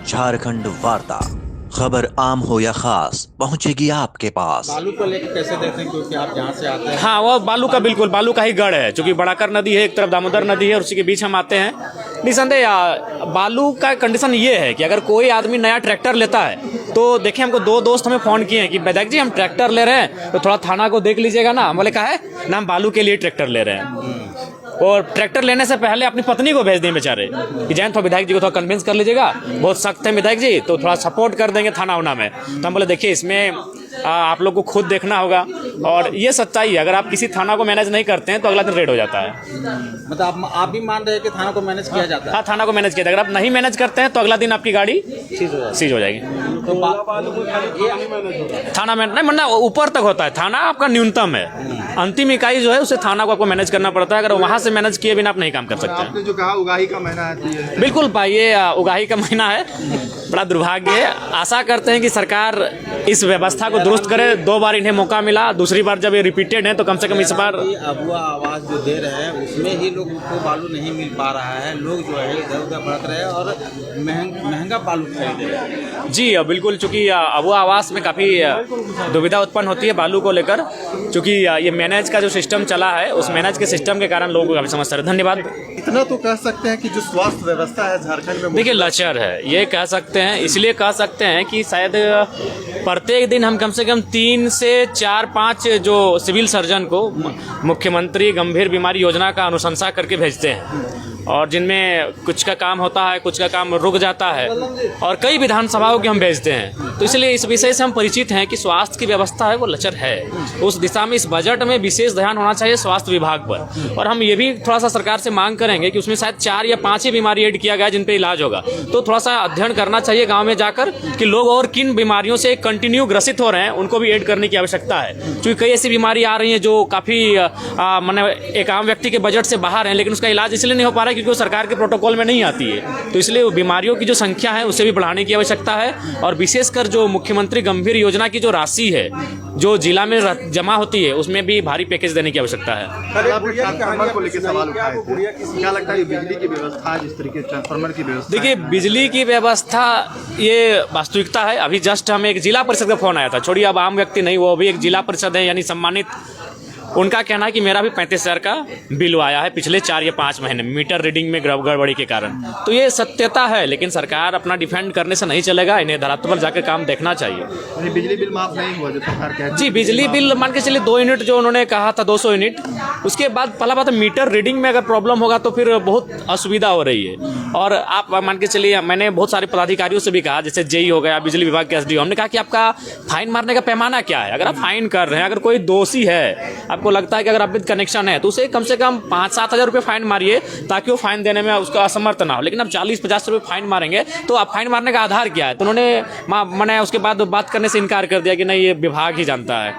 झारखंड वार्ता, खबर आम हो या खास पहुंचेगी आपके पास। बालू को लेकर कैसे देखते हैं, क्योंकि आप जहाँ से आते हैं? हाँ, वो बालू का बिल्कुल बालू का ही गढ़ है, क्योंकि बड़ाकर नदी है, एक तरफ दामोदर नदी है और उसी के बीच हम आते हैं। निसंदेह बालू का कंडीशन ये है कि अगर कोई आदमी नया ट्रैक्टर लेता है तो देखिए, हमको दो दोस्त हमें फ़ोन किए हैं कि वैदाक जी हम ट्रैक्टर ले रहे हैं तो थोड़ा थाना को देख लीजिएगा ना। हम बोले कहा है ना, हम बालू के लिए ट्रैक्टर ले रहे हैं। और ट्रैक्टर लेने से पहले अपनी पत्नी को भेज दें बेचारे कि जैन थोड़ा विधायक जी को थोड़ा कन्विंस कर लीजिएगा, बहुत सख्त है विधायक जी, तो थोड़ा सपोर्ट कर देंगे थाना उना में। तो हम बोले देखिए, इसमें आप लोग को खुद देखना होगा और ये सच्चाई है, अगर आप किसी थाना को मैनेज नहीं करते हैं तो अगला दिन रेड हो जाता है। मतलब आप भी मान रहे हैं कि थाना को मैनेज किया जाता है? हाँ, थाना को मैनेज किया जाएगा। अगर आप नहीं मैनेज करते हैं तो अगला दिन आपकी गाड़ी सीज हो जाएगी। तो थाना में नहीं, मतलब ऊपर तक होता है, थाना आपका न्यूनतम है, अंतिम इकाई जो है उसे थाना को आपको मैनेज करना पड़ता है। अगर वहाँ से मैनेज किए बिना आप नहीं काम कर सकते हैं। आपने जो कहा उगाही का महीना है, तो ये बिल्कुल भाई, ये उगाही का महीना है, बड़ा दुर्भाग्य है। आशा करते हैं कि सरकार इस व्यवस्था को दुरुस्त करे। 2 बार इन्हें मौका मिला, दूसरी बार जब ये रिपीटेड है तो कम से कम इस बार अबुआ आवाज जो दे रहे हैं उसमें ही लोगों को बालू नहीं मिल पा रहा है। लोग जो है इधर उधर भड़क रहे हैं और महंगा बालू खरीद रहे हैं। जी बिल्कुल, चूँकि अबुआ आवास में काफ़ी दुविधा उत्पन्न होती है बालू को लेकर, चूँकि ये मैनेज का जो सिस्टम चला है उस मैनेज के सिस्टम के कारण लोगों को काफ़ी समस्या है। धन्यवाद। इतना तो कह सकते हैं कि जो स्वास्थ्य व्यवस्था है झारखंड में, देखिए लचर है, ये कह सकते हैं, इसलिए कह सकते हैं कि शायद प्रत्येक दिन हम कम से कम 3 से 4-5 जो सिविल सर्जन को मुख्यमंत्री गंभीर बीमारी योजना का अनुशंसा करके भेजते हैं, और जिनमें कुछ का काम होता है, कुछ का काम रुक जाता है, और कई विधानसभाओं के हम भेजते हैं। तो इसलिए इस विषय से हम परिचित हैं कि स्वास्थ्य की व्यवस्था है वो लचर है। उस दिशा में इस बजट में विशेष ध्यान होना चाहिए स्वास्थ्य विभाग पर, और हम ये भी थोड़ा सा सरकार से मांग करेंगे कि उसमें शायद 4 या 5 ही बीमारी ऐड किया गया जिन पे इलाज होगा, तो थोड़ा सा अध्ययन करना चाहिए गाँव में जाकर कि लोग और किन बीमारियों से कंटिन्यू ग्रसित हो रहे हैं, उनको भी ऐड करने की आवश्यकता है। क्योंकि कई ऐसी बीमारी आ रही हैं जो काफ़ी माने एक आम व्यक्ति के बजट से बाहर हैं, लेकिन उसका इलाज इसलिए नहीं हो पा रहा है क्योंकि वो सरकार के प्रोटोकॉल में नहीं आती है। तो इसलिए बीमारियों की जो संख्या है उसे भी बढ़ाने की आवश्यकता है, और विशेषकर जो मुख्यमंत्री गंभीर योजना की जो राशि है जो जिला में जमा होती है उसमें भी भारी पैकेज देने की आवश्यकता है। ट्रांसफार्मर को लेकर सवाल उठाए थे, क्या लगता है बिजली की व्यवस्था, जिस तरीके से ट्रांसफार्मर की व्यवस्था? देखिए, बिजली की व्यवस्था ये वास्तविकता है। अभी जस्ट हमें एक जिला परिषद का फोन आया था, छोड़िए अब आम व्यक्ति नहीं, वो भी एक जिला परिषद है यानी सम्मानित। उनका कहना है कि मेरा भी 35,000 का बिल आया है पिछले 4 या 5 महीने में मीटर रीडिंग में गड़बड़ी के कारण। तो ये सत्यता है, लेकिन सरकार अपना डिफेंड करने से नहीं चलेगा, इन्हें धरातल पर जाकर काम देखना चाहिए। बिजली बिल माफ नहीं हुआ जो सरकार कहती है? जी, बिजली बिल मान के चलिए 2 यूनिट जो उन्होंने कहा था 200 यूनिट, उसके बाद पहला बात मीटर रीडिंग में अगर प्रॉब्लम होगा तो फिर बहुत असुविधा हो रही है। और आप मान के चलिए, मैंने बहुत सारे पदाधिकारियों से भी कहा, जैसे जेई हो गया, बिजली विभाग के एसडीओ, हमने कहा कि आपका फाइन मारने का पैमाना क्या है। अगर आप फाइन कर रहे हैं, अगर कोई दोषी है, आपको लगता है कि अगर आप कनेक्शन है तो उसे कम से कम 5-7 हज़ार रुपये फाइन मारिए, ताकि वो फाइन देने में उसका असमर्थ ना हो। लेकिन आप 40-50 रुपये फाइन मारेंगे तो आप फाइन मारने का आधार क्या है? तो उन्होंने मैंने उसके बाद बात करने से इनकार कर दिया कि नहीं, ये विभाग ही जानता है।